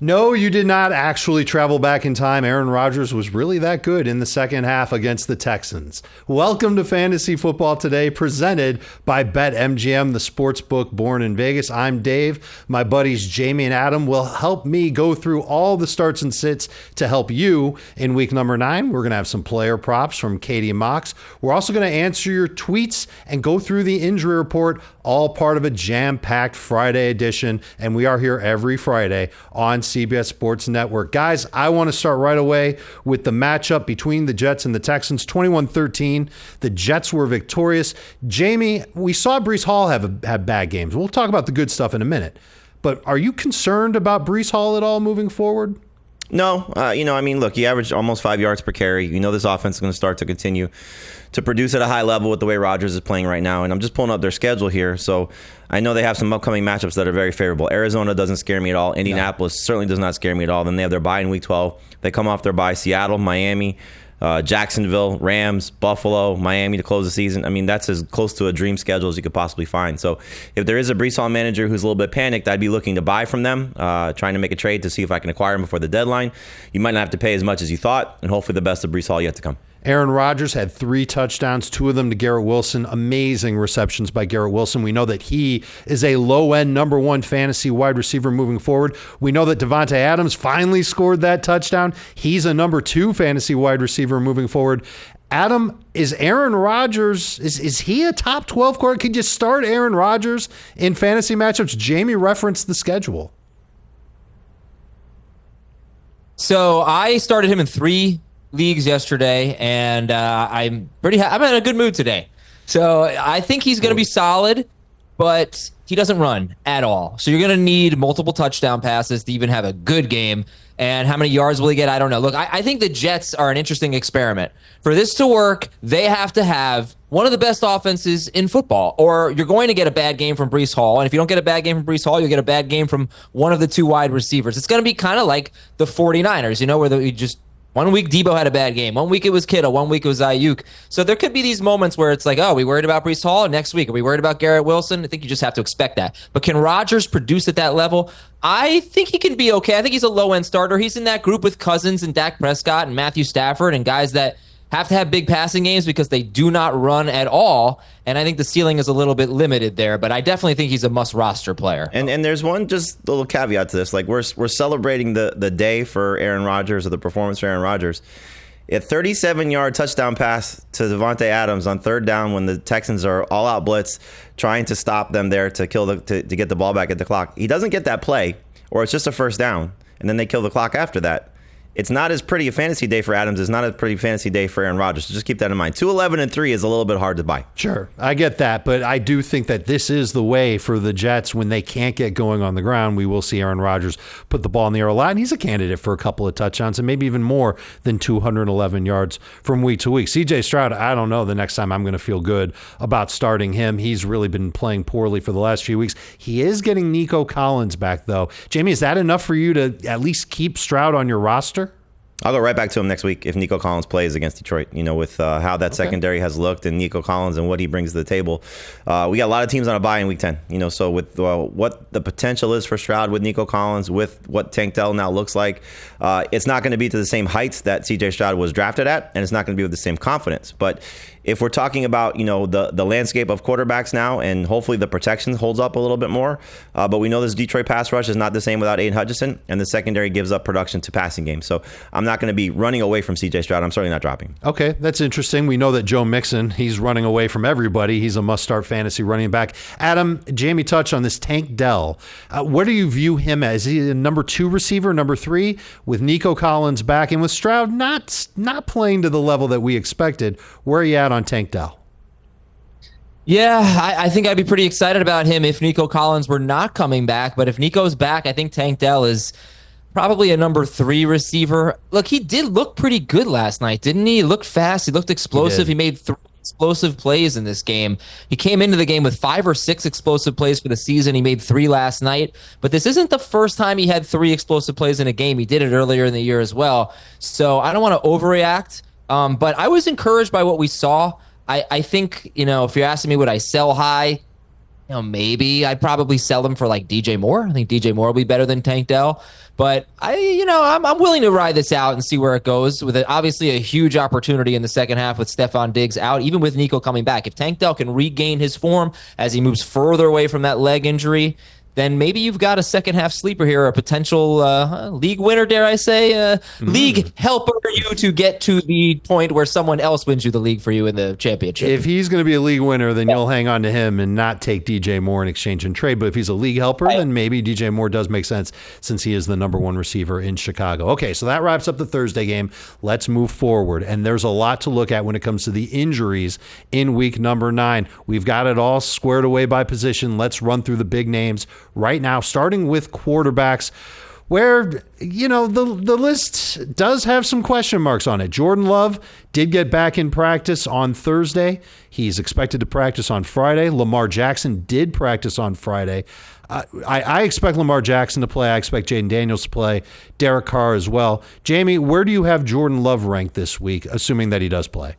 No, you did not actually travel back in time. Aaron Rodgers was really that good in the second half against the Texans. Welcome to Fantasy Football Today, presented by BetMGM, the sports book born in Vegas. I'm Dave. My buddies Jamie and Adam will help me go through all the starts and sits to help you in week number 9. We're going to have some player props from Katie Mox. We're also going to answer your tweets and go through the injury report, all part of a jam-packed Friday edition. And we are here every Friday on CBS Sports Network. Guys, I want to start right away with the matchup between the Jets and the Texans. 21-13. The Jets were victorious. Jamie, we saw Breece Hall have bad games. We'll talk about the good stuff in a minute. But are you concerned about Breece Hall at all moving forward? No. Look, he averaged almost 5 yards per carry. You know this offense is going to start to continue to produce at a high level with the way Rodgers is playing right now. And I'm just pulling up their schedule here. So I know they have some upcoming matchups that are very favorable. Arizona doesn't scare me at all. Indianapolis certainly does not scare me at all. Then they have their bye in week 12. They come off their bye. Seattle, Miami, Jacksonville, Rams, Buffalo, Miami to close the season. I mean, that's as close to a dream schedule as you could possibly find. So if there is a Breece Hall manager who's a little bit panicked, I'd be looking to buy from them, trying to make a trade to see if I can acquire him before the deadline. You might not have to pay as much as you thought, and hopefully the best of Breece Hall yet to come. Aaron Rodgers had 3 touchdowns, 2 of them to Garrett Wilson. Amazing receptions by Garrett Wilson. We know that he is a low-end number 1 fantasy wide receiver moving forward. We know that Devontae Adams finally scored that touchdown. He's a number 2 fantasy wide receiver moving forward. Adam, is Aaron Rodgers, is he a top 12 quarterback? Could you start Aaron Rodgers in fantasy matchups? Jamie referenced the schedule. So I started him in 3 leagues yesterday, and I'm in a good mood today. So I think he's going to be solid, but he doesn't run at all. So you're going to need multiple touchdown passes to even have a good game. And how many yards will he get? I don't know. Look, I think the Jets are an interesting experiment. For this to work, they have to have one of the best offenses in football, or you're going to get a bad game from Breece Hall. And if you don't get a bad game from Breece Hall, you'll get a bad game from one of the 2 wide receivers. It's going to be kind of like the 49ers, where you just 1 week Debo had a bad game. 1 week it was Kittle. 1 week it was Ayuk. So there could be these moments where it's like, oh, are we worried about Breece Hall? Next week, are we worried about Garrett Wilson? I think you just have to expect that. But can Rodgers produce at that level? I think he can be okay. I think he's a low-end starter. He's in that group with Cousins and Dak Prescott and Matthew Stafford and guys that have to have big passing games because they do not run at all. And I think the ceiling is a little bit limited there, but I definitely think he's a must-roster player. And there's one just little caveat to this. Like we're celebrating the day for Aaron Rodgers, or the performance for Aaron Rodgers. A 37-yard touchdown pass to Devontae Adams on 3rd down when the Texans are all-out blitz trying to stop them there to get the ball back at the clock. He doesn't get that play, or it's just a 1st down, and then they kill the clock after that. It's not as pretty a fantasy day for Adams. It's not as pretty fantasy day for Aaron Rodgers. So just keep that in mind. 2-11-3 is a little bit hard to buy. Sure, I get that, but I do think that this is the way for the Jets when they can't get going on the ground. We will see Aaron Rodgers put the ball in the air a lot, and he's a candidate for a couple of touchdowns and maybe even more than 211 yards from week to week. CJ Stroud, I don't know the next time I'm going to feel good about starting him. He's really been playing poorly for the last few weeks. He is getting Nico Collins back, though. Jamie, is that enough for you to at least keep Stroud on your roster? I'll go right back to him next week if Nico Collins plays against Detroit, with how that secondary has looked and Nico Collins and what he brings to the table. We got a lot of teams on a bye in week 10, so with what the potential is for Stroud with Nico Collins, with what Tank Dell now looks like, it's not going to be to the same heights that CJ Stroud was drafted at, and it's not going to be with the same confidence. But if we're talking about, the landscape of quarterbacks now, and hopefully the protection holds up a little bit more, but we know this Detroit pass rush is not the same without Aiden Hutchinson, and the secondary gives up production to passing games. So I'm not going to be running away from CJ Stroud. I'm certainly not dropping. Okay, that's interesting. We know that Joe Mixon, he's running away from everybody. He's a must-start fantasy running back. Adam, Jamie touched on this Tank Dell. Where do you view him as? Is he a number 2 receiver, number 3, with Nico Collins back and with Stroud not playing to the level that we expected? Where are you at on Tank Dell? Yeah, I think I'd be pretty excited about him if Nico Collins were not coming back. But if Nico's back, I think Tank Dell is probably a number 3 receiver. Look, he did look pretty good last night, didn't he? He looked fast. He looked explosive. He made 3 explosive plays in this game. He came into the game with 5 or 6 explosive plays for the season. He made 3 last night. But this isn't the first time he had 3 explosive plays in a game. He did it earlier in the year as well. So I don't want to overreact. But I was encouraged by what we saw. I think, if you're asking me would I sell high, maybe I'd probably sell him for like DJ Moore. I think DJ Moore will be better than Tank Dell. But I'm willing to ride this out and see where it goes. With obviously a huge opportunity in the second half with Stephon Diggs out, even with Nico coming back. If Tank Dell can regain his form as he moves further away from that leg injury, then maybe you've got a second half sleeper here, a potential league winner, dare I say, league helper you to get to the point where someone else wins you the league for you in the championship. If he's going to be a league winner, then you'll hang on to him and not take DJ Moore in exchange and trade. But if he's a league helper, then maybe DJ Moore does make sense since he is the number one receiver in Chicago. Okay, so that wraps up the Thursday game. Let's move forward. And there's a lot to look at when it comes to the injuries in week number 9. We've got it all squared away by position. Let's run through the big names right now, starting with quarterbacks, where, the list does have some question marks on it. Jordan Love did get back in practice on Thursday. He's expected to practice on Friday. Lamar Jackson did practice on Friday. I expect Lamar Jackson to play. I expect Jaden Daniels to play. Derek Carr as well. Jamie, where do you have Jordan Love ranked this week, assuming that he does play?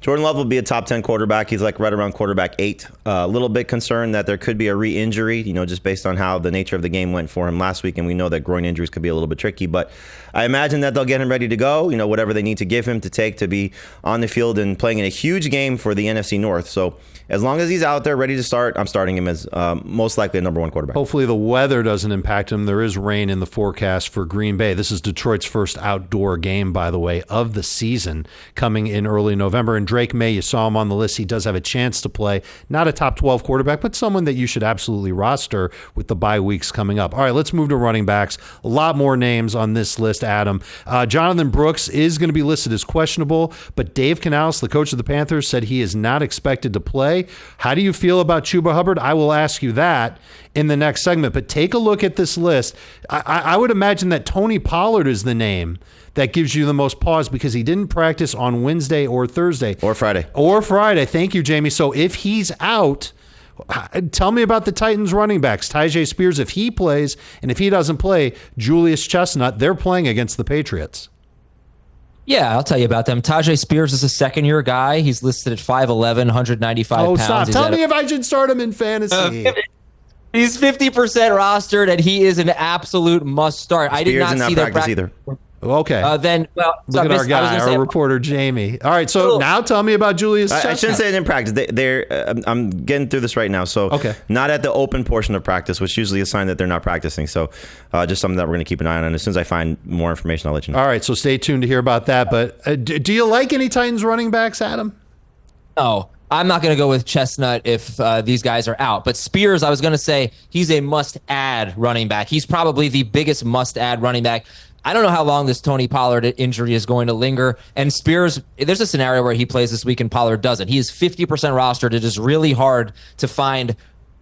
Jordan Love will be a top 10 quarterback. He's like right around quarterback 8. A little bit concerned that there could be a re-injury, just based on how the nature of the game went for him last week. And we know that groin injuries could be a little bit tricky. But I imagine that they'll get him ready to go, whatever they need to give him to be on the field and playing in a huge game for the NFC North. So as long as he's out there ready to start, I'm starting him as most likely a number 1 quarterback. Hopefully the weather doesn't impact him. There is rain in the forecast for Green Bay. This is Detroit's first outdoor game, by the way, of the season, coming in early November. And Drake May, you saw him on the list. He does have a chance to play. Not a top 12 quarterback, but someone that you should absolutely roster with the bye weeks coming up. All right, let's move to running backs. A lot more names on this list, Adam. Jonathan Brooks is going to be listed as questionable, but Dave Canales, the coach of the Panthers, said he is not expected to play. How do you feel about Chuba Hubbard? I will ask you that in the next segment, but take a look at this list. I would imagine that Tony Pollard is the name that gives you the most pause because he didn't practice on Wednesday or Thursday. Or Friday. Thank you, Jamie. So if he's out, tell me about the Titans running backs. Tyjae Spears, if he plays, and if he doesn't play, Julius Chestnut, they're playing against the Patriots. Yeah, I'll tell you about them. Tyjae Spears is a second-year guy. He's listed at 5'11", 195 pounds. Stop. Tell me if I should start him in fantasy. He's 50% rostered, and he is an absolute must-start. I did not see their practice either. Okay. Look at our guy, our reporter, Jamie. All right, so now tell me about Julius Chestnut. I shouldn't say it in practice. I'm getting through this right now. So not at the open portion of practice, which usually is a sign that they're not practicing. So just something that we're going to keep an eye on. And as soon as I find more information, I'll let you know. All right, so stay tuned to hear about that. But do you like any Titans running backs, Adam? No. I'm not going to go with Chestnut if these guys are out. But Spears, I was going to say, he's a must-add running back. He's probably the biggest must-add running back. I don't know how long this Tony Pollard injury is going to linger. And Spears, there's a scenario where he plays this week and Pollard doesn't. He is 50% rostered. It is really hard to find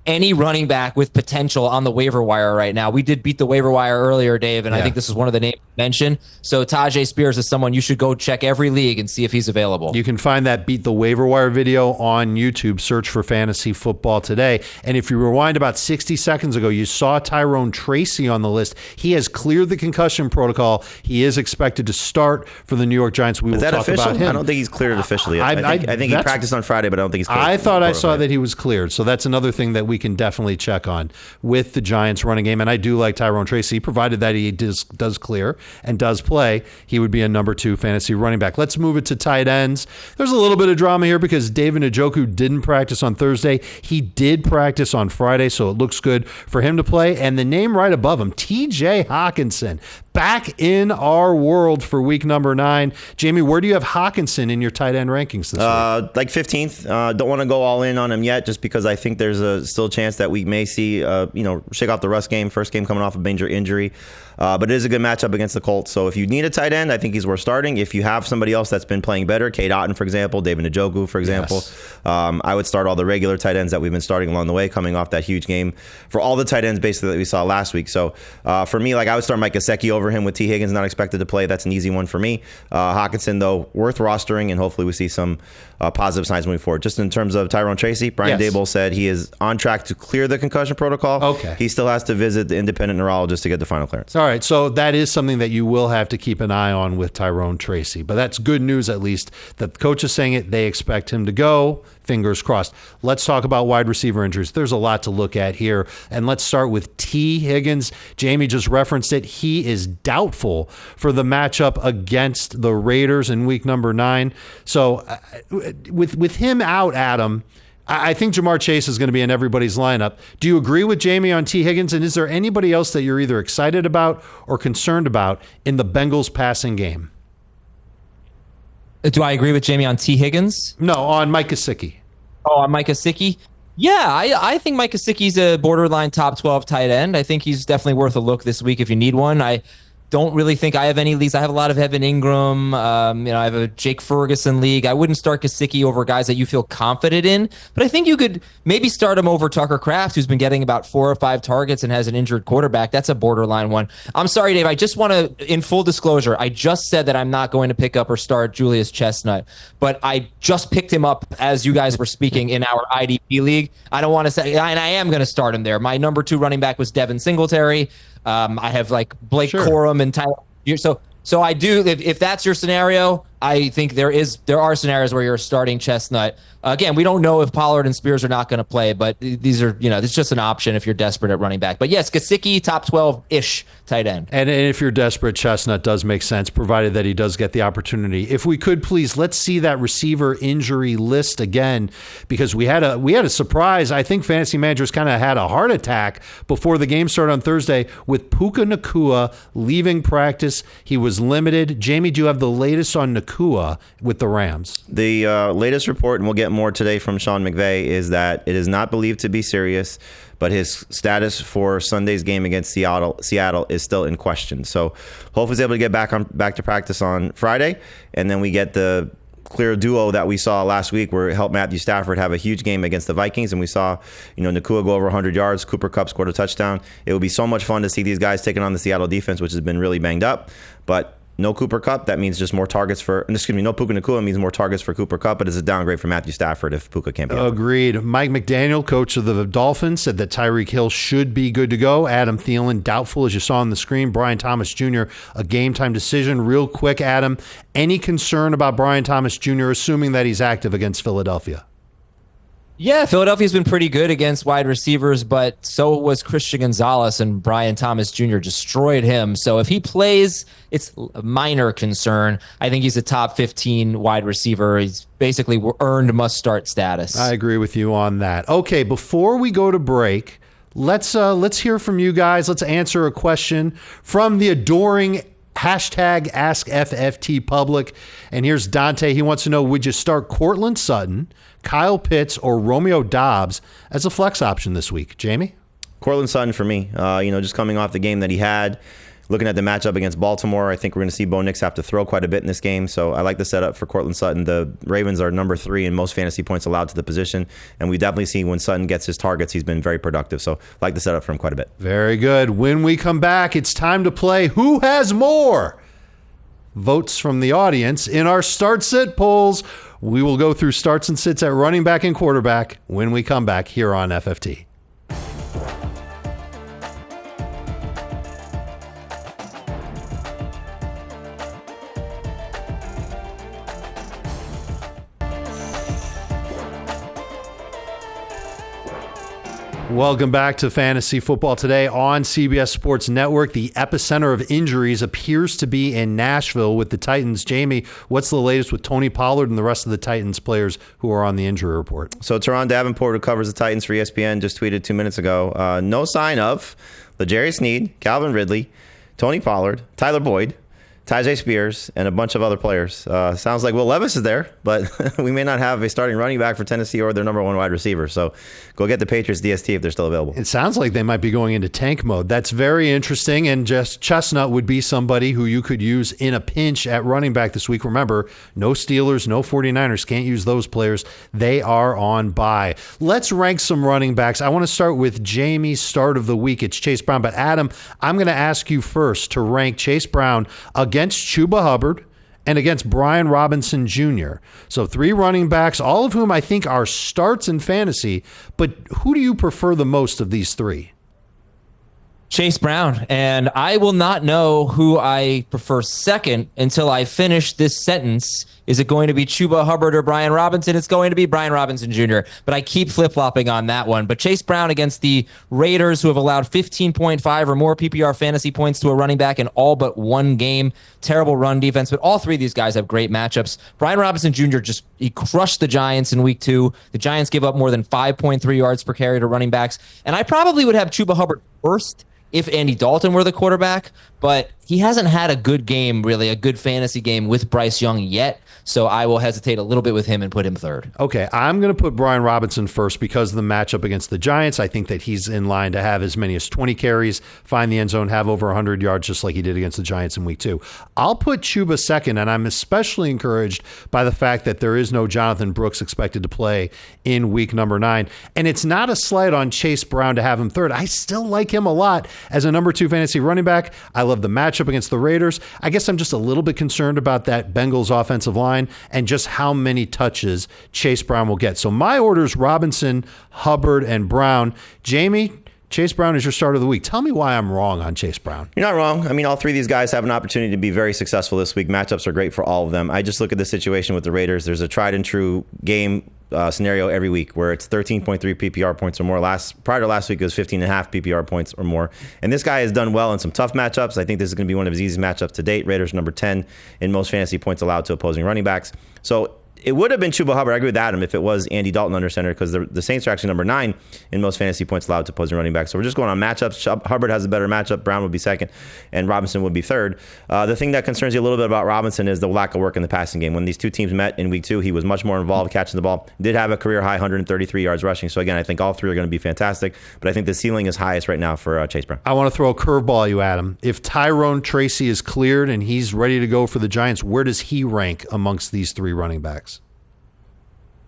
any running back with potential on the waiver wire right now. We did beat the waiver wire earlier, Dave, and I think this is one of the names mentioned. So Tyjae Spears is someone you should go check every league and see if he's available. You can find that Beat the Waiver Wire video on YouTube. Search for Fantasy Football Today. And if you rewind about 60 seconds ago, you saw Tyrone Tracy on the list. He has cleared the concussion protocol. He is expected to start for the New York Giants. We will talk official? about him. I don't think he's cleared officially. I think he practiced on Friday, but I don't think he's cleared. I thought I saw that he was cleared. So that's another thing that we can definitely check on with the Giants running game. And I do like Tyrone Tracy, provided that he does clear and does play. He would be a number 2 fantasy running back. Let's move it to tight ends. There's a little bit of drama here because David Njoku didn't practice on Thursday. He did practice on Friday, so it looks good for him to play. And the name right above him, TJ Hawkinson, back in our world for week number 9. Jamie, where do you have Hawkinson in your tight end rankings this week? Like 15th. Don't want to go all in on him yet just because I think there's still a chance that we may see, shake off the rust game, first game coming off a major injury. But it is a good matchup against the Colts. So if you need a tight end, I think he's worth starting. If you have somebody else that's been playing better, Cade Otton, for example, David Njoku, for example, I would start all the regular tight ends that we've been starting along the way, coming off that huge game for all the tight ends basically that we saw last week. So for me, I would start Mike Gesicki over him with T. Higgins not expected to play. That's an easy one for me. Hawkinson, though, worth rostering, and hopefully we see some positive signs moving forward. Just in terms of Tyrone Tracy, Brian Daboll said he is on track to clear the concussion protocol. Okay. He still has to visit the independent neurologist to get the final clearance. All right, so that is something that you will have to keep an eye on with Tyrone Tracy. But that's good news, at least, that the coach is saying it. They expect him to go. Fingers crossed. Let's talk about wide receiver injuries. There's a lot to look at here. And let's start with T. Higgins. Jamie just referenced it. He is doubtful for the matchup against the Raiders in week number 9. So with him out, Adam, I think Jamar Chase is going to be in everybody's lineup. Do you agree with Jamie on T. Higgins? And is there anybody else that you're either excited about or concerned about in the Bengals passing game? Do I agree with Jamie on T. Higgins? No, on Mike Gesicki. Oh, on Mike Gesicki? Yeah, I think Mike Gesicki's a borderline top 12 tight end. I think he's definitely worth a look this week if you need one. I don't really think I have any leagues. I have a lot of Evan Ingram. I have a Jake Ferguson league. I wouldn't start Gesicki over guys that you feel confident in, but I think you could maybe start him over Tucker Kraft, who's been getting about 4 or 5 targets and has an injured quarterback. That's a borderline one. I'm sorry, Dave. I just want to, in full disclosure, I just said that I'm not going to pick up or start Julius Chestnut, but I just picked him up as you guys were speaking in our IDP league. I don't want to say, and I am going to start him there. My number 2 running back was Devin Singletary. I have like Blake Corum and Tyler. So I do. If that's your scenario, I think there are scenarios where you're starting Chestnut. Again, we don't know if Pollard and Spears are not going to play, but these are, it's just an option if you're desperate at running back. But yes, Gesicki, top 12-ish tight end. And if you're desperate, Chestnut does make sense, provided that he does get the opportunity. If we could, please, let's see that receiver injury list again, because we had a surprise. I think fantasy managers kind of had a heart attack before the game started on Thursday with Puka Nacua leaving practice. He was limited. Jamie, do you have the latest on Nacua with the Rams? The latest report, and we'll get more today from Sean McVay, is that it is not believed to be serious, but his status for Sunday's game against Seattle is still in question. So hopefully he's able to get back to practice on Friday, and then we get the clear duo that we saw last week where it helped Matthew Stafford have a huge game against the Vikings, and we saw Nacua go over 100 yards. Cooper Kupp scored a touchdown. It would be so much fun to see these guys taking on the Seattle defense, which has been really banged up. But no Cooper Kupp, that means just more targets for, no Puka Nacua means more targets for Cooper Kupp, but it's a downgrade for Matthew Stafford if Puka can't be Agreed. Mike McDaniel, coach of the Dolphins, said that Tyreek Hill should be good to go. Adam Thielen, doubtful, as you saw on the screen. Brian Thomas Jr., a game-time decision. Real quick, Adam, any concern about Brian Thomas Jr., assuming that he's active against Philadelphia? Yeah, Philadelphia's been pretty good against wide receivers, but so was Christian Gonzalez, and Brian Thomas Jr. destroyed him. So if he plays, it's a minor concern. I think he's a top 15 wide receiver. He's basically earned must-start status. I agree with you on that. Okay, before we go to break, let's hear from you guys. Let's answer a question from the adoring hashtag AskFFT public. And here's Dante. He wants to know, would you start Cortland Sutton, Kyle Pitts, or Romeo Doubs as a flex option this week? Jamie? Cortland Sutton for me. Just coming off the game that he had, looking at the matchup against Baltimore, I think we're going to see Bo Nix have to throw quite a bit in this game. So I like the setup for Cortland Sutton. The Ravens are number 3 in most fantasy points allowed to the position. And we definitely see when Sutton gets his targets, he's been very productive. So I like the setup for him quite a bit. Very good. When we come back, it's time to play Who Has More? Votes from the audience in our start-sit polls. We will go through starts and sits at running back and quarterback when we come back here on FFT. Welcome back to Fantasy Football Today on CBS Sports Network. The epicenter of injuries appears to be in Nashville with the Titans. Jamie, what's the latest with Tony Pollard and the rest of the Titans players who are on the injury report? So Teron Davenport, who covers the Titans for ESPN, just tweeted 2 minutes ago, no sign of L'Jarius Sneed, Calvin Ridley, Tony Pollard, Tyler Boyd, Tyjae Spears, and a bunch of other players. Sounds like Will Levis is there, but we may not have a starting running back for Tennessee or their number 1 wide receiver. So go get the Patriots DST if they're still available. It sounds like they might be going into tank mode. That's very interesting, and just Chestnut would be somebody who you could use in a pinch at running back this week. Remember, no Steelers, no 49ers. Can't use those players. They are on bye. Let's rank some running backs. I want to start with Jamie's start of the week. It's Chase Brown, but Adam, I'm going to ask you first to rank Chase Brown against Chuba Hubbard and against Brian Robinson Jr. So 3 running backs, all of whom I think are starts in fantasy, but who do you prefer the most of these 3? Chase Brown, and I will not know who I prefer second until I finish this sentence. Is it going to be Chuba Hubbard or Brian Robinson? It's going to be Brian Robinson Jr., but I keep flip-flopping on that one. But Chase Brown against the Raiders, who have allowed 15.5 or more PPR fantasy points to a running back in all but one game. Terrible run defense, but all three of these guys have great matchups. Brian Robinson Jr. he crushed the Giants in week 2. The Giants give up more than 5.3 yards per carry to running backs, and I probably would have Chuba Hubbard first if Andy Dalton were the quarterback, but he hasn't had a good game, really, a good fantasy game with Bryce Young yet. So I will hesitate a little bit with him and put him third. Okay, I'm going to put Brian Robinson first because of the matchup against the Giants. I think that he's in line to have as many as 20 carries, find the end zone, have over 100 yards, just like he did against the Giants in week 2. I'll put Chuba second, and I'm especially encouraged by the fact that there is no Jonathan Brooks expected to play in week number 9. And it's not a slight on Chase Brown to have him third. I still like him a lot as a number 2 fantasy running back. I love the matchup against the Raiders. I guess I'm just a little bit concerned about that Bengals offensive line and just how many touches Chase Brown will get. So my order is Robinson, Hubbard, and Brown. Jamie, Chase Brown is your start of the week. Tell me why I'm wrong on Chase Brown. You're not wrong. I mean, all three of these guys have an opportunity to be very successful this week. Matchups are great for all of them. I just look at the situation with the Raiders. There's a tried and true game scenario every week where it's 13.3 PPR points or more. Prior to last week, it was 15.5 PPR points or more. And this guy has done well in some tough matchups. I think this is going to be one of his easiest matchups to date. Raiders number 10 in most fantasy points allowed to opposing running backs. So it would have been Chuba Hubbard. I agree with Adam if it was Andy Dalton under center, because the Saints are actually number 9 in most fantasy points allowed to opposing running backs. So we're just going on matchups. Hubbard has a better matchup. Brown would be second, and Robinson would be third. The thing that concerns you a little bit about Robinson is the lack of work in the passing game. When these two teams met in week 2, he was much more involved catching the ball. Did have a career high 133 yards rushing. So again, I think all three are going to be fantastic. But I think the ceiling is highest right now for Chase Brown. I want to throw a curveball at you, Adam. If Tyrone Tracy is cleared and he's ready to go for the Giants, where does he rank amongst these 3 running backs?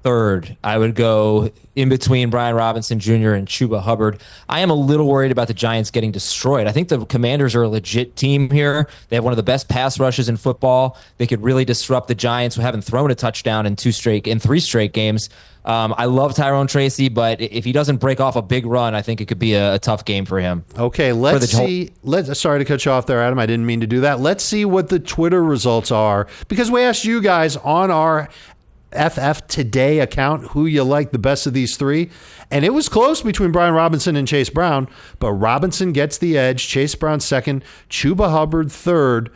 Third, I would go in between Brian Robinson Jr. and Chuba Hubbard. I am a little worried about the Giants getting destroyed. I think the Commanders are a legit team here. They have one of the best pass rushes in football. They could really disrupt the Giants who haven't thrown a touchdown in 3 straight games. I love Tyrone Tracy, but if he doesn't break off a big run, I think it could be a tough game for him. Okay, let's see. Sorry to cut you off there, Adam. I didn't mean to do that. Let's see what the Twitter results are, because we asked you guys on our FF Today account who you like the best of these 3, and it was close between Brian Robinson and Chase Brown, but Robinson gets the edge, Chase Brown second, Chuba Hubbard third.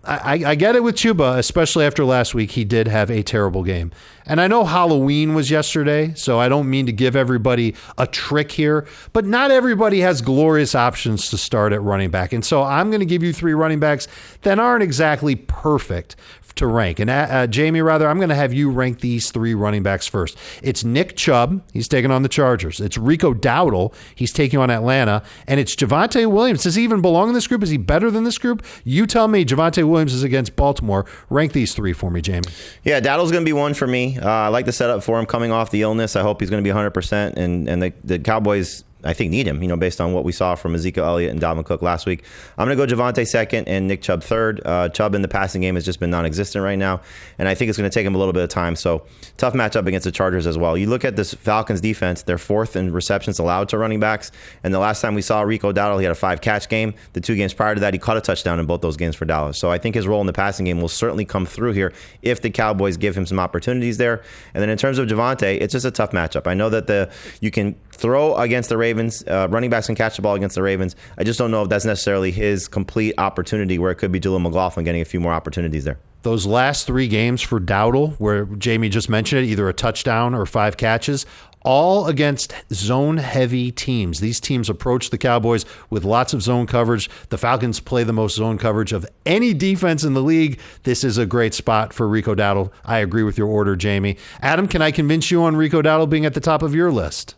I get it with Chuba, especially after last week. He did have a terrible game. And I know Halloween was yesterday, so I don't mean to give everybody a trick here, but not everybody has glorious options to start at running back. And so I'm going to give you 3 running backs that aren't exactly perfect to rank. And Jamie, I'm going to have you rank these 3 running backs first. It's Nick Chubb. He's taking on the Chargers. It's Rico Dowdle. He's taking on Atlanta. And it's Javonte Williams. Does he even belong in this group? Is he better than this group? You tell me. Javonte Williams is against Baltimore. Rank these 3 for me, Jamie. Yeah, Dowdle's going to be one for me. I like the setup for him coming off the illness. I hope he's going to be 100%. And the Cowboys, I think, need him, based on what we saw from Ezekiel Elliott and Dalvin Cook last week. I'm going to go Javonte second and Nick Chubb third. Chubb in the passing game has just been non-existent right now, and I think it's going to take him a little bit of time. So tough matchup against the Chargers as well. You look at this Falcons defense, they're 4th in receptions allowed to running backs, and the last time we saw Rico Dowdle, he had a 5-catch game. The 2 games prior to that, he caught a touchdown in both those games for Dallas. So I think his role in the passing game will certainly come through here if the Cowboys give him some opportunities there. And then in terms of Javonte, it's just a tough matchup. I know that you can throw against the Ravens. Running backs can catch the ball against the Ravens. I just don't know if that's necessarily his complete opportunity, where it could be Jaleel McLaughlin getting a few more opportunities there. Those last 3 games for Dowdle, where Jamie just mentioned it, either a touchdown or 5 catches, all against zone-heavy teams. These teams approach the Cowboys with lots of zone coverage. The Falcons play the most zone coverage of any defense in the league. This is a great spot for Rico Dowdle. I agree with your order, Jamie. Adam, can I convince you on Rico Dowdle being at the top of your list?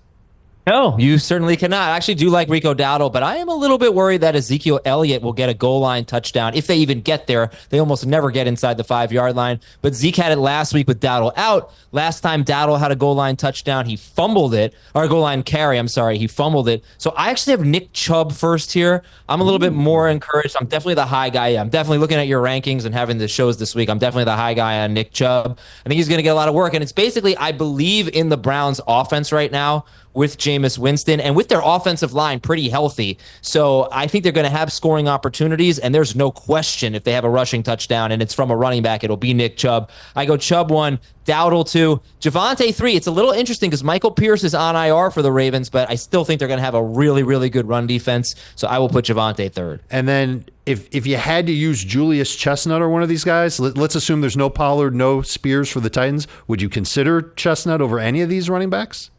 No, you certainly cannot. I actually do like Rico Dowdle, but I am a little bit worried that Ezekiel Elliott will get a goal line touchdown. If they even get there, they almost never get inside the 5-yard line. But Zeke had it last week with Dowdle out. Last time Dowdle had a goal line touchdown, he fumbled it. Or a goal line carry, he fumbled it. So I actually have Nick Chubb first here. I'm a little bit more encouraged. I'm definitely the high guy. I'm definitely looking at your rankings and having the shows this week. I'm definitely the high guy on Nick Chubb. I think he's going to get a lot of work. And it's basically, I believe in the Browns offense right now, with Jameis Winston and with their offensive line pretty healthy. So I think they're going to have scoring opportunities, and there's no question if they have a rushing touchdown and it's from a running back, it'll be Nick Chubb. I go Chubb 1, Dowdle 2, Javonte 3. It's a little interesting because Michael Pierce is on IR for the Ravens, but I still think they're going to have a really, really good run defense. So I will put Javonte 3rd. And then if you had to use Julius Chestnut or one of these guys, let's assume there's no Pollard, no Spears for the Titans. Would you consider Chestnut over any of these running backs?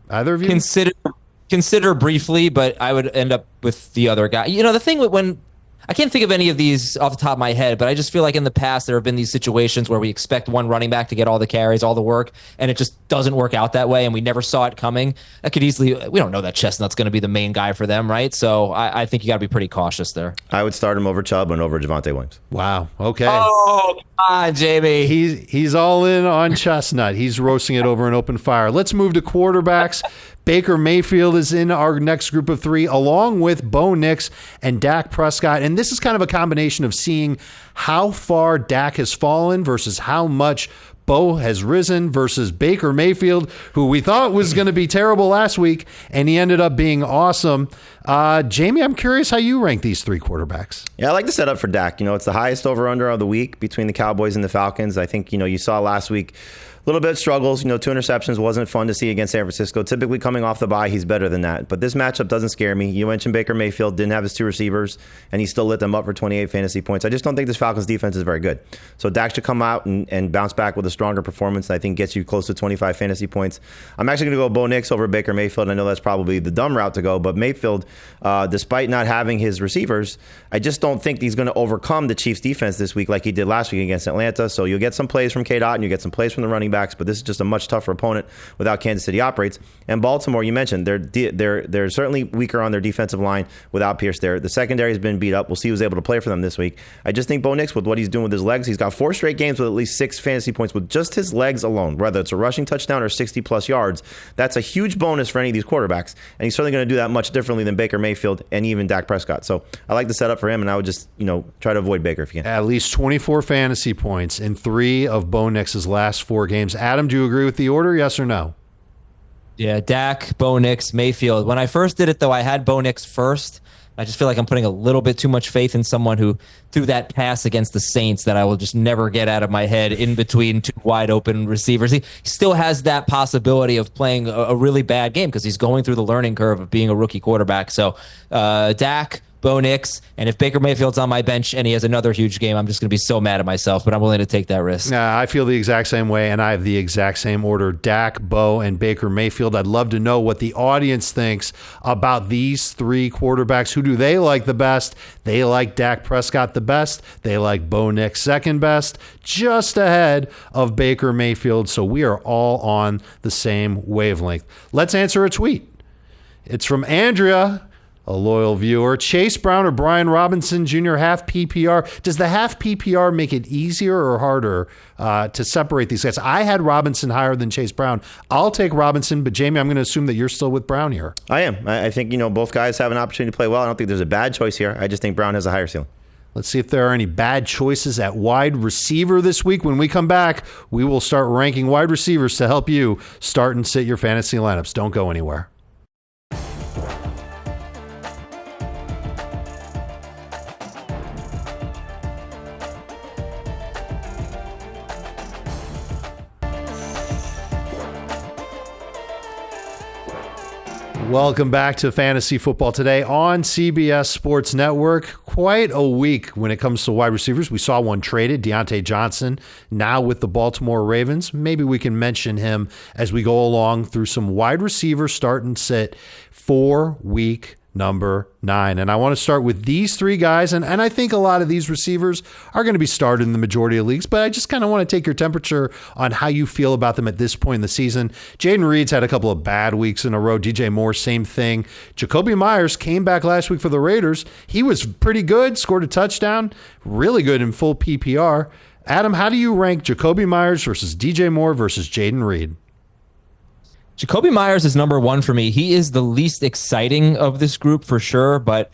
Either of you? Consider briefly, but I would end up with the other guy. The thing when I can't think of any of these off the top of my head, but I just feel like in the past there have been these situations where we expect one running back to get all the carries, all the work, and it just doesn't work out that way, and we never saw it coming. That could easily, we don't know that Chestnut's going to be the main guy for them, right? So I think you got to be pretty cautious there. I would start him over Chubb and over Javonte Williams. Wow. Okay. Oh, come on, Jamie. He's all in on Chestnut. He's roasting it over an open fire. Let's move to quarterbacks. Baker Mayfield is in our next group of 3, along with Bo Nix and Dak Prescott. And this is kind of a combination of seeing how far Dak has fallen versus how much Bo has risen versus Baker Mayfield, who we thought was going to be terrible last week, and he ended up being awesome. Jamie, I'm curious how you rank these 3 quarterbacks. Yeah, I like the setup for Dak. It's the highest over-under of the week between the Cowboys and the Falcons. I think, you saw last week a little bit of struggles. 2 interceptions wasn't fun to see against San Francisco. Typically coming off the bye, he's better than that. But this matchup doesn't scare me. You mentioned Baker Mayfield didn't have his 2 receivers, and he still lit them up for 28 fantasy points. I just don't think this Falcons defense is very good. So Dak should come out and bounce back with a stronger performance that I think gets you close to 25 fantasy points. I'm actually going to go Bo Nix over Baker Mayfield. I know that's probably the dumb route to go, but Mayfield, despite not having his receivers, I just don't think he's going to overcome the Chiefs defense this week like he did last week against Atlanta. So you'll get some plays from K-Dot and you get some plays from the running backs, but this is just a much tougher opponent without Kansas City operates. And Baltimore, you mentioned, they're certainly weaker on their defensive line without Pierce there. The secondary has been beat up. We'll see who's able to play for them this week. I just think Bo Nix, with what he's doing with his legs, he's got 4 straight games with at least 6 fantasy points with just his legs alone, whether it's a rushing touchdown or 60-plus yards. That's a huge bonus for any of these quarterbacks, and he's certainly going to do that much differently than Baker Mayfield and even Dak Prescott. So I like the setup for him, and I would just try to avoid Baker if you can. At least 24 fantasy points in 3 of Bo Nix's last 4 games. Adam, do you agree with the order, yes or no? Yeah, Dak, Bo Nix, Mayfield. When I first did it, though, I had Bo Nix first. I just feel like I'm putting a little bit too much faith in someone who threw that pass against the Saints that I will just never get out of my head in between 2 wide open receivers. He still has that possibility of playing a really bad game because he's going through the learning curve of being a rookie quarterback. So Dak, Bo Nix, and if Baker Mayfield's on my bench and he has another huge game, I'm just going to be so mad at myself, but I'm willing to take that risk. I feel the exact same way, and I have the exact same order: Dak, Bo, and Baker Mayfield. I'd love to know what the audience thinks about these 3 quarterbacks. Who do they like the best? They like Dak Prescott the best. They like Bo Nix second best, just ahead of Baker Mayfield. So we are all on the same wavelength. Let's answer a tweet. It's from Andrea, a loyal viewer. Chase Brown or Brian Robinson Jr. half PPR. Does the half PPR make it easier or harder to separate these guys? I had Robinson higher than Chase Brown. I'll take Robinson, but Jamie, I'm going to assume that you're still with Brown here. I am. I think both guys have an opportunity to play well. I don't think there's a bad choice here. I just think Brown has a higher ceiling. Let's see if there are any bad choices at wide receiver this week. When we come back, we will start ranking wide receivers to help you start and sit your fantasy lineups. Don't go anywhere. Welcome back to Fantasy Football Today on CBS Sports Network. Quite a week when it comes to wide receivers. We saw one traded, Deontay Johnson, now with the Baltimore Ravens. Maybe we can mention him as we go along through some wide receiver start and sit for week number 9. And I want to start with these 3 guys. And I think a lot of these receivers are going to be started in the majority of leagues, but I just kind of want to take your temperature on how you feel about them at this point in the season. Jaden Reed's had a couple of bad weeks in a row. DJ Moore, same thing. Jacoby Myers came back last week for the Raiders. He was pretty good, scored a touchdown, really good in full PPR. Adam, how do you rank Jacoby Myers versus DJ Moore versus Jaden Reed? Jacoby Myers is number 1 for me. He is the least exciting of this group for sure, but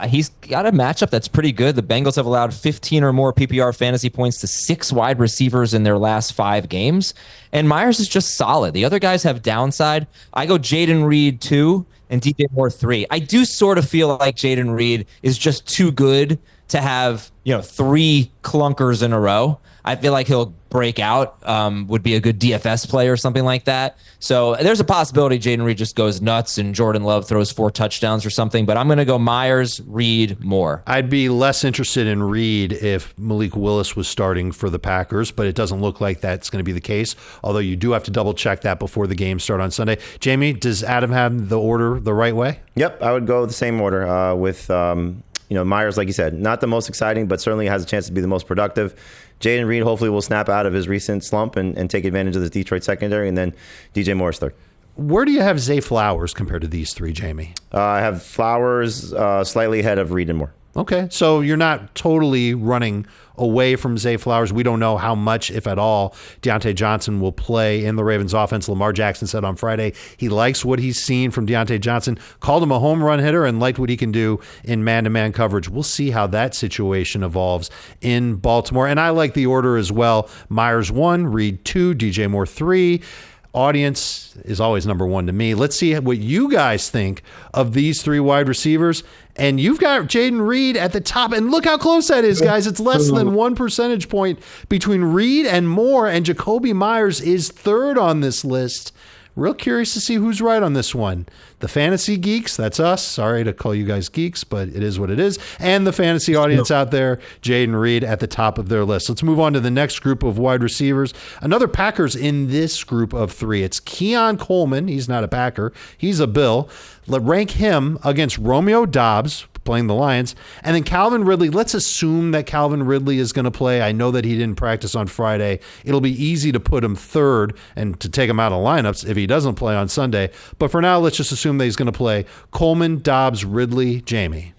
He's got a matchup that's pretty good. The Bengals have allowed 15 or more PPR fantasy points to 6 wide receivers in their last 5 games. And Myers is just solid. The other guys have downside. I go Jaden Reed 2 and DJ Moore 3. I do sort of feel like Jaden Reed is just too good to have, 3 clunkers in a row. I feel like he'll break out, would be a good DFS play or something like that. So there's a possibility Jaden Reed just goes nuts and Jordan Love throws 4 touchdowns or something. But I'm going to go Myers, Reed, Moore. I'd be less interested in Reed if Malik Willis was starting for the Packers, but it doesn't look like that's going to be the case, although you do have to double-check that before the games start on Sunday. Jamie, does Adam have the order the right way? Yep, I would go the same order with Myers, like you said, not the most exciting, but certainly has a chance to be the most productive. Jaden Reed hopefully will snap out of his recent slump and take advantage of the Detroit secondary, and then DJ Moore's third. Where do you have Zay Flowers compared to these 3, Jamie? I have Flowers slightly ahead of Reed and Moore. Okay, so you're not totally running away from Zay Flowers. We don't know how much, if at all, Deontay Johnson will play in the Ravens offense. Lamar Jackson said on Friday he likes what he's seen from Deontay Johnson, called him a home run hitter, and liked what he can do in man-to-man coverage. We'll see how that situation evolves in Baltimore. And I like the order as well. Myers 1, Reed 2, DJ Moore 3. Audience is always number 1 to me. Let's see what you guys think of these 3 wide receivers. And you've got Jaden Reed at the top. And look how close that is, guys. It's less than 1 percentage point between Reed and Moore. And Jacoby Myers is third on this list. Real curious to see who's right on this one. The fantasy geeks, that's us. Sorry to call you guys geeks, but it is what it is. And the fantasy audience out there, Jaden Reed at the top of their list. Let's move on to the next group of wide receivers. Another Packers in this group of 3. It's Keon Coleman. He's not a Packer. He's a Bill. Let's rank him against Romeo Doubs, playing the Lions, and then Calvin Ridley. Let's assume that Calvin Ridley is going to play. I know that he didn't practice on Friday. It'll be easy to put him third and to take him out of lineups if he doesn't play on Sunday. But for now, let's just assume that he's going to play. Coleman, Doubs, Ridley, Jamie.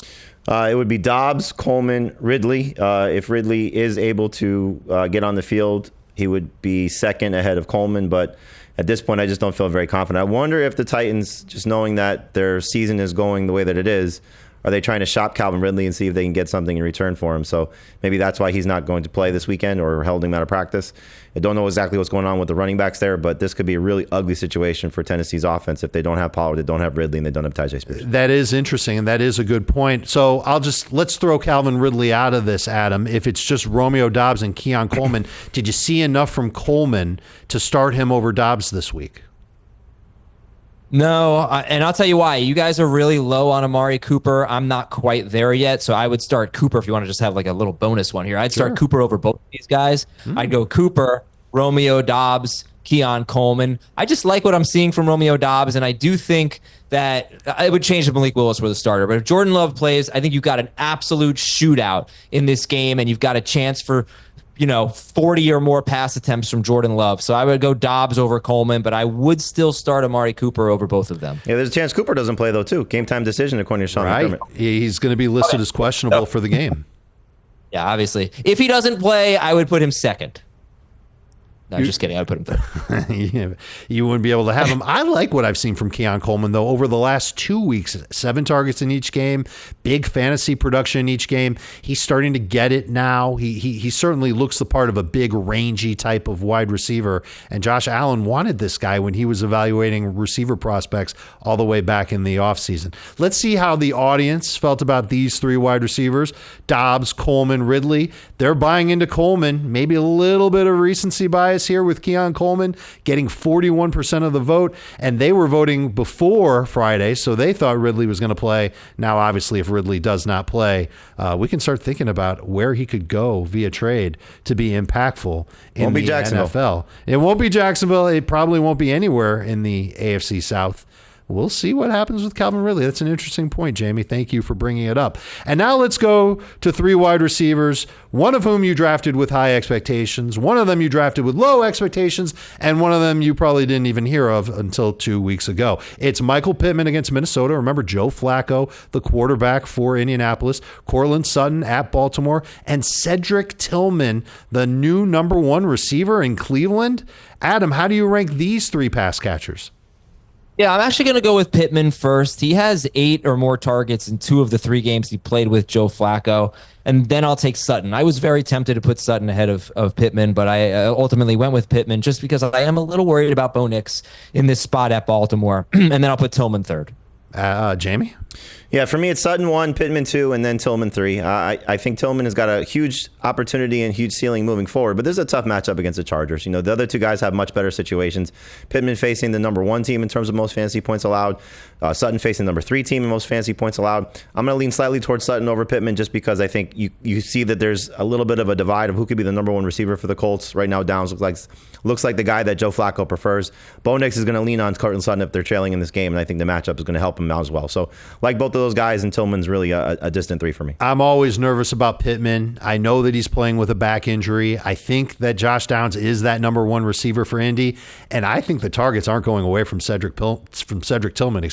It would be Doubs, Coleman, Ridley. If Ridley is able to get on the field, he would be second ahead of Coleman, but at this point, I just don't feel very confident. I wonder if the Titans, just knowing that their season is going the way that it is, are they trying to shop Calvin Ridley and see if they can get something in return for him? So maybe that's why he's not going to play this weekend or held him out of practice. I don't know exactly what's going on with the running backs there, but this could be a really ugly situation for Tennessee's offense if they don't have Pollard, they don't have Ridley, and they don't have Tyjae Spears. That is interesting, and that is a good point. So let's throw Calvin Ridley out of this, Adam. If it's just Romeo Doubs and Keon Coleman, did you see enough from Coleman to start him over Doubs this week? No, and I'll tell you why. You guys are really low on Amari Cooper. I'm not quite there yet, so I would start Cooper if you want to just have like a little bonus one here. I'd start Cooper over both of these guys. I'd go Cooper, Romeo Doubs, Keon Coleman. I just like what I'm seeing from Romeo Doubs, and I do think that it would change if Malik Willis were the starter. But if Jordan Love plays, I think you've got an absolute shootout in this game, and you've got a chance for 40 or more pass attempts from Jordan Love. So I would go Doubs over Coleman, but I would still start Amari Cooper over both of them. Yeah, there's a chance Cooper doesn't play, though, too. Game time decision, according to Sean McDermott. He's going to be listed as questionable for the game. Yeah, obviously. If he doesn't play, I would put him second. No, just kidding. I would put him third. You wouldn't be able to have him. I like what I've seen from Keon Coleman, though, over the last 2 weeks. 7 targets in each game, big fantasy production in each game. He's starting to get it now. He certainly looks the part of a big, rangy type of wide receiver. And Josh Allen wanted this guy when he was evaluating receiver prospects all the way back in the offseason. Let's see how the audience felt about these 3 wide receivers. Doubs, Coleman, Ridley. They're buying into Coleman. Maybe a little bit of recency bias here with Keon Coleman getting 41% of the vote, and they were voting before Friday, so they thought Ridley was going to play. Now, obviously, if Ridley does not play, we can start thinking about where he could go via trade to be impactful in the NFL. It won't be Jacksonville. It probably won't be anywhere in the AFC South. We'll see what happens with Calvin Ridley. That's an interesting point, Jamie. Thank you for bringing it up. And now let's go to 3 wide receivers, one of whom you drafted with high expectations, one of them you drafted with low expectations, and one of them you probably didn't even hear of until 2 weeks ago. It's Michael Pittman against Minnesota. Remember Joe Flacco, the quarterback for Indianapolis, Courtland Sutton at Baltimore, and Cedric Tillman, the new number 1 receiver in Cleveland. Adam, how do you rank these 3 pass catchers? Yeah, I'm actually going to go with Pittman first. He has 8 or more targets in 2 of the 3 games he played with Joe Flacco. And then I'll take Sutton. I was very tempted to put Sutton ahead of Pittman, but I ultimately went with Pittman just because I am a little worried about Bo Nix in this spot at Baltimore. And then I'll put Tillman third. Jamie? Yeah, for me, it's Sutton 1, Pittman 2, and then Tillman 3. I think Tillman has got a huge opportunity and huge ceiling moving forward, but this is a tough matchup against the Chargers. The other 2 guys have much better situations. Pittman facing the number 1 team in terms of most fantasy points allowed. Sutton facing the number 3 team in most fantasy points allowed. I'm going to lean slightly towards Sutton over Pittman just because I think you see that there's a little bit of a divide of who could be the number 1 receiver for the Colts. Right now, Downs looks like the guy that Joe Flacco prefers. Bo Nix is going to lean on Courtland Sutton if they're trailing in this game, and I think the matchup is going to help him out as well. So, like both of those guys, and Tillman's really a distant 3 for me. I'm always nervous about Pittman. I know that he's playing with a back injury. I think that Josh Downs is that number 1 receiver for Indy, and I think the targets aren't going away from Cedric Tillman.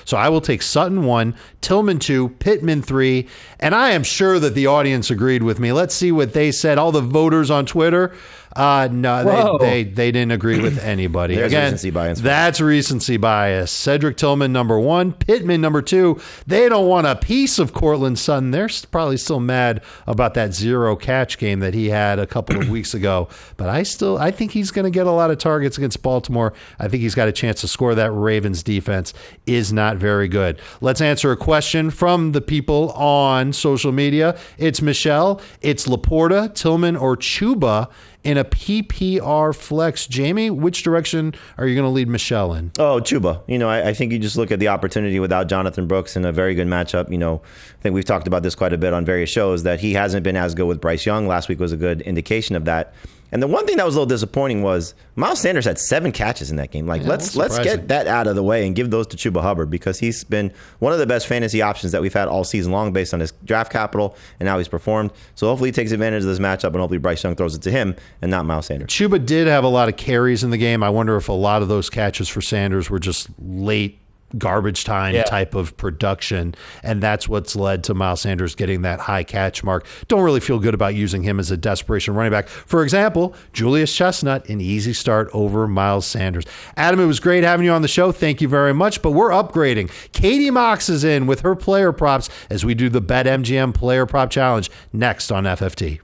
So I will take Sutton 1, Tillman 2, Pittman 3, and I am sure that the audience agreed with me. Let's see what they said. All the voters on Twitter. No, they didn't agree with anybody. There's Again, recency bias. That's recency bias. Cedric Tillman, number 1. Pittman, number 2. They don't want a piece of Courtland Sutton. They're probably still mad about that 0 catch game that he had a couple of weeks ago. But I think he's going to get a lot of targets against Baltimore. I think he's got a chance to score. That Ravens defense is not very good. Let's answer a question from the people on social media. It's Michelle. It's Laporta, Tillman, or Chuba in a PPR flex. Jamie, which direction are you going to lead Michelle in? Oh, Chuba. I think you just look at the opportunity without Jonathan Brooks in a very good matchup. I think we've talked about this quite a bit on various shows that he hasn't been as good with Bryce Young. Last week was a good indication of that. And the one thing that was a little disappointing was Miles Sanders had 7 catches in that game. Let's get that out of the way and give those to Chuba Hubbard because he's been one of the best fantasy options that we've had all season long based on his draft capital and how he's performed. So hopefully he takes advantage of this matchup and hopefully Bryce Young throws it to him and not Miles Sanders. Chuba did have a lot of carries in the game. I wonder if a lot of those catches for Sanders were just late garbage time type of production, and that's what's led to Miles Sanders getting that high catch mark. Don't really feel good about using him as a desperation running back. For example, Julius Chestnut, an easy start over Miles Sanders. Adam, it was great having you on the show. Thank you very much, but we're upgrading. Katie Mox is in with her player props as we do the BetMGM Player Prop Challenge next on FFT.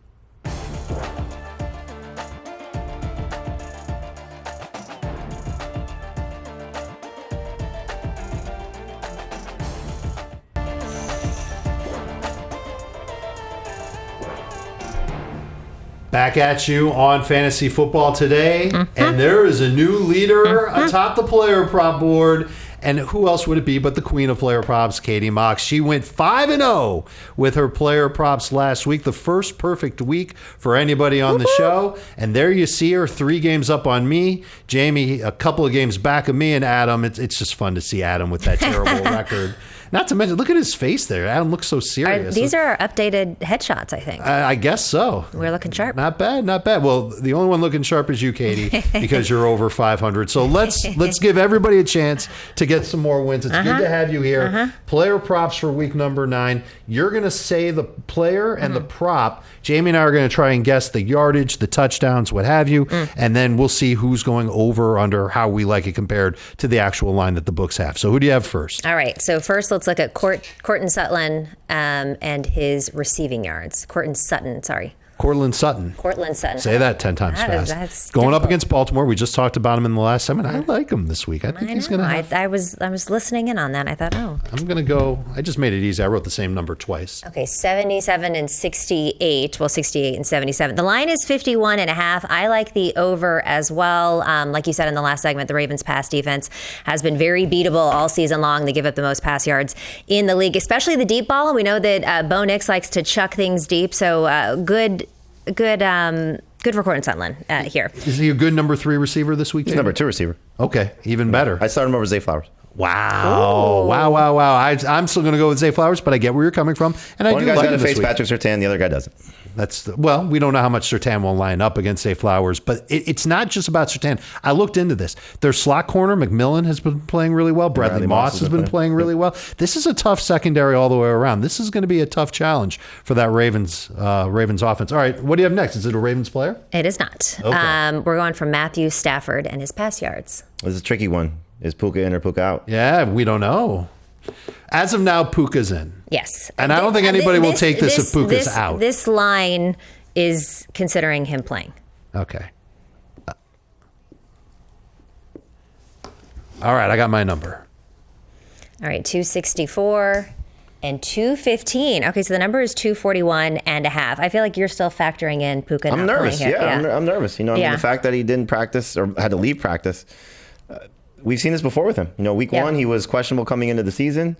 Back at you on Fantasy Football today, and there is a new leader atop the player prop board. And who else would it be but the queen of player props, Katie Mox? She went 5-0 with her player props last week, the first perfect week for anybody on the show. And there you see her, 3 games up on me. Jamie, a couple of games back of me, and Adam. It's just fun to see Adam with that terrible record. Not to mention, look at his face there. Adam looks so serious. These are updated headshots, I think. I guess so. We're looking sharp. Not bad, not bad. Well, the only one looking sharp is you, Katie, because you're over 500. So let's give everybody a chance to get some more wins. It's good to have you here. Player props for week number 9. You're going to say the player and the prop. Jamie and I are going to try and guess the yardage, the touchdowns, what have you, and then we'll see who's going over or under, how we like it compared to the actual line that the books have. So who do you have first? All right. So first, let's look at Courtland Sutton and his receiving yards. Courtland Sutton. Say that 10 times fast. That's going difficult. up against Baltimore. We just talked about him in the last segment. I like him this week. I think he's going to have... I was listening in on that. I thought, I'm going to go... I just made it easy. I wrote the same number twice. Okay, 77 and 68. Well, 68 and 77. The line is 51.5. I like the over as well. Like you said in the last segment, the Ravens' pass defense has been very beatable all season long. They give up the most pass yards in the league, especially the deep ball. We know that Bo Nix likes to chuck things deep, so good for Courtland Sutton here. Is he a good number 3 receiver this week? He's number 2 receiver. Okay, even better. I started him over Zay Flowers. Wow. I'm still going to go with Zay Flowers, but I get where you're coming from, and I One do guy's like got him to this face week. Patrick Surtain, the other guy doesn't. We don't know how much Surtain will line up against Zay Flowers, but it's not just about Surtain. I looked into this. Their slot corner, McMillan, has been playing really well. Bradley Moss has been playing really well. This is a tough secondary all the way around. This is going to be a tough challenge for that Ravens offense. All right, what do you have next? Is it a Ravens player? It is not. Okay. We're going from Matthew Stafford and his pass yards. This is a tricky one. Is Puka in or Puka out? Yeah, we don't know. As of now, Puka's in. Yes. And I don't think anybody will take this if Puka's out. This line is considering him playing. Okay. All right, I got my number. All right, 264 and 215. Okay, so the number is 241 and a half. I feel like you're still factoring in Puka. I'm not nervous. playing here. I'm nervous. You know, I mean, the fact that he didn't practice or had to leave practice. We've seen this before with him. You know, week one, he was questionable coming into the season,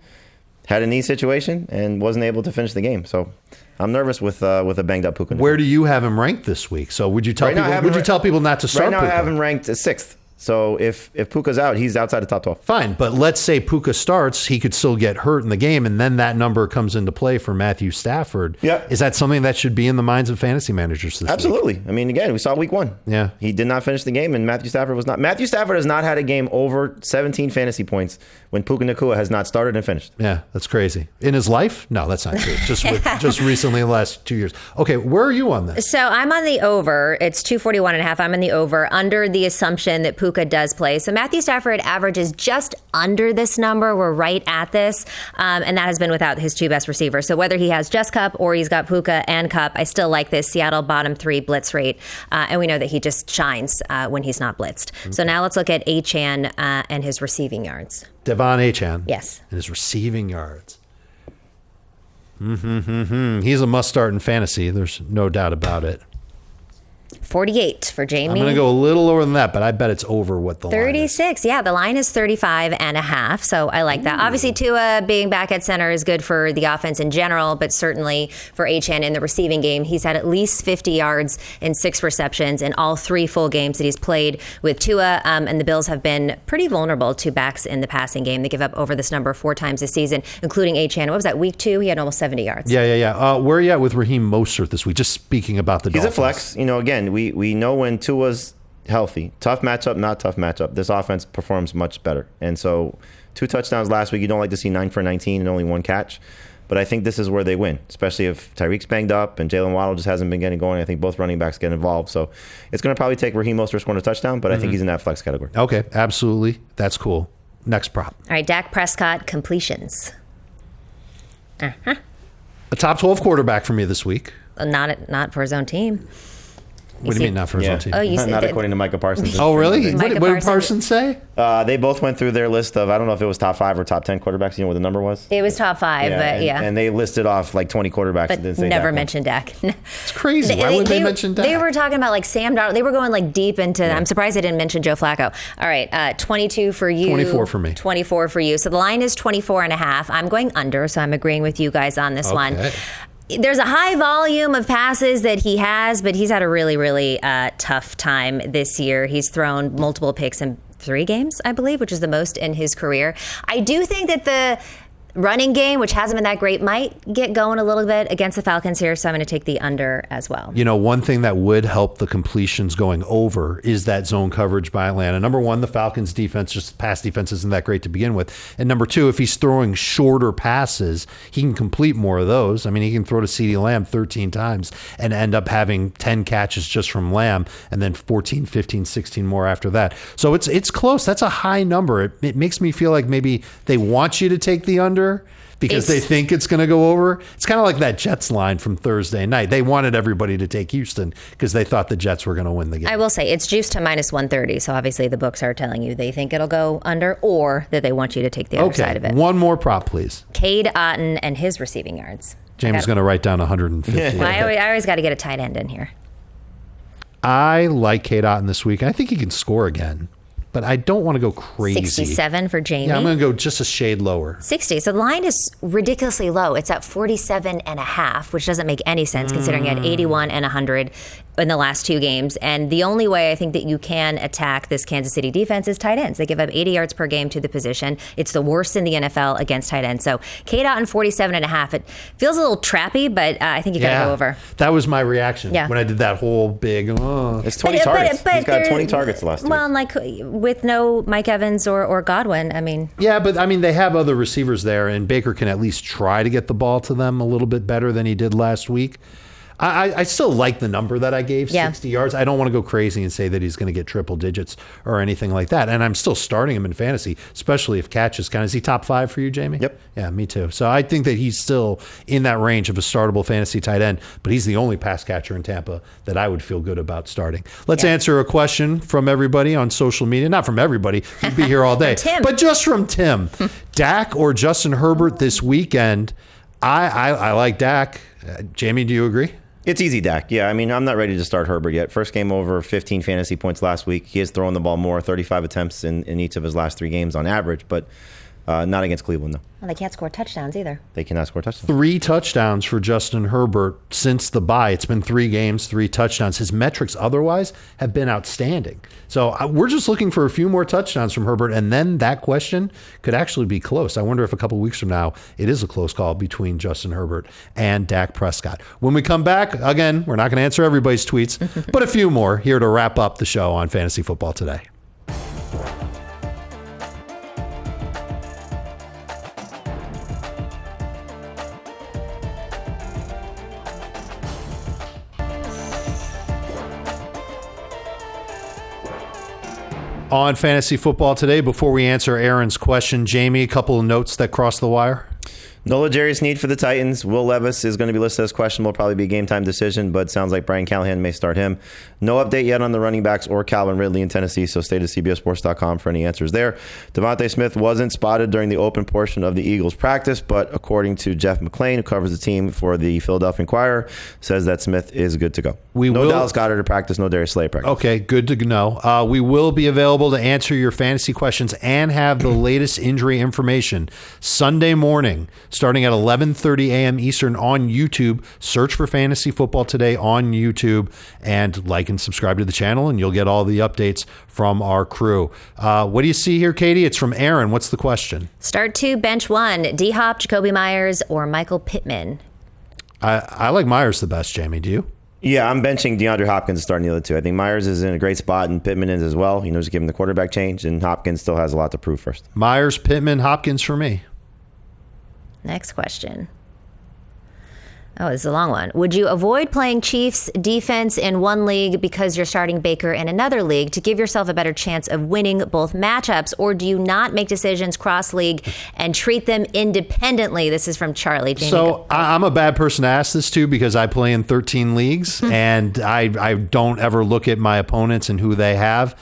had a knee situation, and wasn't able to finish the game. So I'm nervous with a banged up Puka. Where do you have him ranked this week? So would you tell people not to start Right now Puka? I have him ranked 6th. So if Puka's out, he's outside the top 12. Fine, but let's say Puka starts, he could still get hurt in the game, and then that number comes into play for Matthew Stafford. Yeah. Is that something that should be in the minds of fantasy managers this Absolutely. week? I mean, again, we saw week one. Yeah. He did not finish the game, and Matthew Stafford was not. Matthew Stafford has not had a game over 17 fantasy points when Puka Nacua has not started and finished. Yeah, that's crazy. In his life? No, that's not true. Just recently in the last 2 years. Okay, where are you on this? So I'm on the over. It's 241 and a half. I'm on the over under the assumption that Puka does play. So Matthew Stafford averages just under this number. We're right at this. And that has been without his two best receivers. So whether he has just Kupp or he's got Puka and Kupp, I still like this Seattle bottom 3 blitz rate. And we know that he just shines when he's not blitzed. So now let's look at Achane and his receiving yards. Devon Achane. Yes. And his receiving yards. He's a must start in fantasy. There's no doubt about it. 48 for Jamie. I'm going to go a little lower than that, but I bet it's over what the line is. 36. Yeah, the line is 35 and a half. So I like that. Obviously, Tua being back at center is good for the offense in general, but certainly for Achane in the receiving game, he's had at least 50 yards and 6 receptions in all 3 full games that he's played with Tua. And the Bills have been pretty vulnerable to backs in the passing game. They give up over this number 4 times this season, including Achane. What was that, week 2? He had almost 70 yards. Yeah. Where are you at with Raheem Mostert this week? Just speaking about the Dolphins. He's a flex. You know, again, we know when Tua's healthy, tough matchup, not tough matchup, this offense performs much better. And so 2 touchdowns last week. You don't like to see 9 for 19 and only 1 catch. But I think this is where they win, especially if Tyreek's banged up and Jalen Waddle just hasn't been getting going. I think both running backs get involved. So it's going to probably take Raheem Mostert scoring a touchdown, but I think he's in that flex category. Okay, absolutely. That's cool. Next prop. All right, Dak Prescott completions. A top 12 quarterback for me this week. Not for his own team. What do you mean not for his own team? Oh, you said not that- according to Micah Parsons. Oh, really? Micah What did Parsons- Parsons say? They both went through their list of, I don't know if it was top 5 or top 10 quarterbacks. You know what the number was? It was top 5, but yeah. And they listed off like 20 quarterbacks. But and didn't say never Dak. mentioned Dak. It's crazy. Why would they mention Dak? They were talking about like Sam Darnold. They were going like deep into. I'm surprised they didn't mention Joe Flacco. All right, 22 for you. 24 for me. 24 for you. So the line is 24 and a half. I'm going under, so I'm agreeing with you guys on this one. There's a high volume of passes that he has, but he's had a really, really tough time this year. He's thrown multiple picks in 3 games, I believe, which is the most in his career. I do think that the running game, which hasn't been that great, might get going a little bit against the Falcons here, so I'm going to take the under as well. You know, one thing that would help the completions going over is that zone coverage by Atlanta. Number one, the Falcons defense, just pass defense, isn't that great to begin with. And number 2, if he's throwing shorter passes, he can complete more of those. I mean, he can throw to CeeDee Lamb 13 times and end up having 10 catches just from Lamb and then 14, 15, 16 more after that. So it's close. That's a high number. It makes me feel like maybe they want you to take the under because they think it's going to go over. It's kind of like that Jets line from Thursday night. They wanted everybody to take Houston because they thought the Jets were going to win the game. I will say it's juiced to minus 130, so obviously the books are telling you they think it'll go under or that they want you to take the other side of it. One more prop, please. Cade Otton and his receiving yards. James is going to write down 150. Well, I always got to get a tight end in here. I like Cade Otton this week. I think he can score again, but I don't want to go crazy. 67 for Jamie. Yeah, I'm going to go just a shade lower. 60. So the line is ridiculously low. It's at 47 and a half, which doesn't make any sense considering he had 81 and 100 in the last 2 games. And the only way I think that you can attack this Kansas City defense is tight ends. They give up 80 yards per game to the position. It's the worst in the NFL against tight ends. So Cade Otton 47 and a half. It feels a little trappy, but I think you got to go over. That was my reaction when I did that whole big, It's 20 targets. He's got 20 targets the last 2 Well, like with no Mike Evans or Godwin, I mean. Yeah, but I mean, they have other receivers there, and Baker can at least try to get the ball to them a little bit better than he did last week. I still like the number that I gave, Yeah. 60 yards. I don't want to go crazy and say that he's going to get triple digits or anything like that. And I'm still starting him in fantasy, especially if catches count. Is he top 5 for you, Jamie? Yep. Yeah, me too. So I think that he's still in that range of a startable fantasy tight end, but he's the only pass catcher in Tampa that I would feel good about starting. Let's answer a question from everybody on social media. Not from everybody. We'd be here all day. Tim. But just from Tim. Dak or Justin Herbert this weekend? I like Dak. Jamie, do you agree? It's easy, Dak. Yeah, I mean, I'm not ready to start Herbert yet. First game over, 15 fantasy points last week. He is throwing the ball more, 35 attempts in each of his last 3 games on average, but not against Cleveland, though. Well, they can't score touchdowns either. They cannot score touchdowns. 3 touchdowns for Justin Herbert since the bye. It's been 3 games, 3 touchdowns. His metrics otherwise have been outstanding. So we're just looking for a few more touchdowns from Herbert, and then that question could actually be close. I wonder if a couple weeks from now it is a close call between Justin Herbert and Dak Prescott. When we come back, again, we're not going to answer everybody's tweets, but a few more here to wrap up the show on Fantasy Football Today. On Fantasy Football Today, before we answer Aaron's question, Jamie, a couple of notes that crossed the wire. No L'Jarius Sneed for the Titans. Will Levis is going to be listed as questionable. Probably be a game-time decision, but sounds like Brian Callahan may start him. No update yet on the running backs or Calvin Ridley in Tennessee, so stay to CBSSports.com for any answers there. Devontae Smith wasn't spotted during the open portion of the Eagles' practice, but according to Jeff McClain, who covers the team for the Philadelphia Inquirer, says that Smith is good to go. No Dallas Goedert to practice, no Darius Slay practice. Okay, good to know. We will be available to answer your fantasy questions and have the latest injury information Sunday morning, starting at 11:30 a.m. Eastern on YouTube. Search for Fantasy Football Today on YouTube and like and subscribe to the channel, and you'll get all the updates from our crew. What do you see here, Katie? It's from Aaron. What's the question? Start 2, bench 1, D-Hop, Jacoby Myers, or Michael Pittman? I like Myers the best, Jamie. Do you? Yeah, I'm benching DeAndre Hopkins starting the other 2. I think Myers is in a great spot, and Pittman is as well. Just give him the quarterback change, and Hopkins still has a lot to prove first. Myers, Pittman, Hopkins for me. Next question. Oh, this is a long one. Would you avoid playing Chiefs defense in one league because you're starting Baker in another league to give yourself a better chance of winning both matchups? Or do you not make decisions cross-league and treat them independently? This is from Charlie. Jamie, so I'm a bad person to ask this to because I play in 13 leagues and I don't ever look at my opponents and who they have.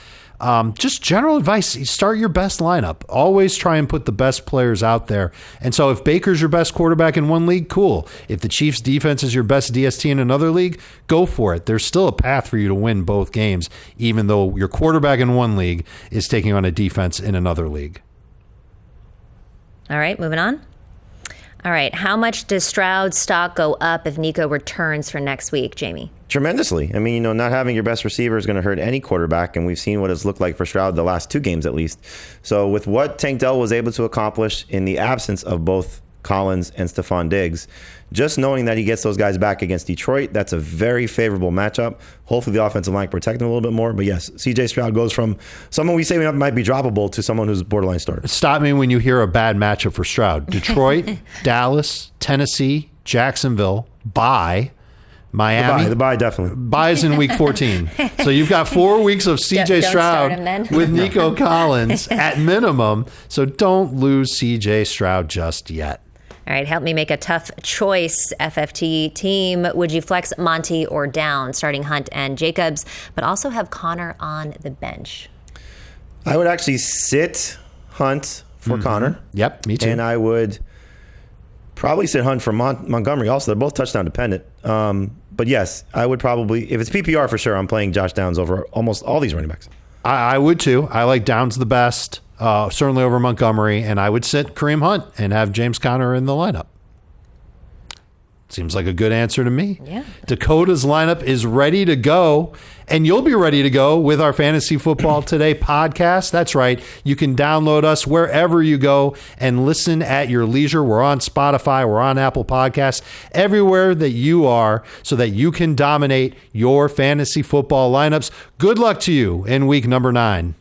Just general advice, start your best lineup. Always try and put the best players out there. And so if Baker's your best quarterback in one league, cool. If the Chiefs defense is your best DST in another league, go for it. There's still a path for you to win both games, even though your quarterback in one league is taking on a defense in another league. All right, moving on. All right, how much does Stroud's stock go up if Nico returns for next week, Jamie? Tremendously. I mean, not having your best receiver is going to hurt any quarterback, and we've seen what it's looked like for Stroud the last 2 games at least. So with what Tank Dell was able to accomplish in the absence of both Collins and Stephon Diggs, just knowing that he gets those guys back against Detroit, that's a very favorable matchup. Hopefully the offensive line can protect him a little bit more. But yes, CJ Stroud goes from someone we say might be droppable to someone who's borderline starter. Stop me when you hear a bad matchup for Stroud. Detroit, Dallas, Tennessee, Jacksonville, bye. Miami. The bye definitely. Bye's in week 14. So you've got 4 weeks of CJ Stroud with Nico Collins at minimum. So don't lose CJ Stroud just yet. All right, help me make a tough choice, FFT team. Would you flex Monty or down, starting Hunt and Jacobs, but also have Connor on the bench? I would actually sit Hunt for Connor. Yep, me too. And I would probably sit Hunt for Montgomery also. They're both touchdown dependent. But yes, I would probably, if it's PPR for sure, I'm playing Josh Downs over almost all these running backs. I would too. I like Downs the best, certainly over Montgomery, and I would sit Kareem Hunt and have James Conner in the lineup. Seems like a good answer to me. Yeah. Dakota's lineup is ready to go, and you'll be ready to go with our Fantasy Football Today podcast. That's right. You can download us wherever you go and listen at your leisure. We're on Spotify. We're on Apple Podcasts, everywhere that you are, so that you can dominate your fantasy football lineups. Good luck to you in week number 9.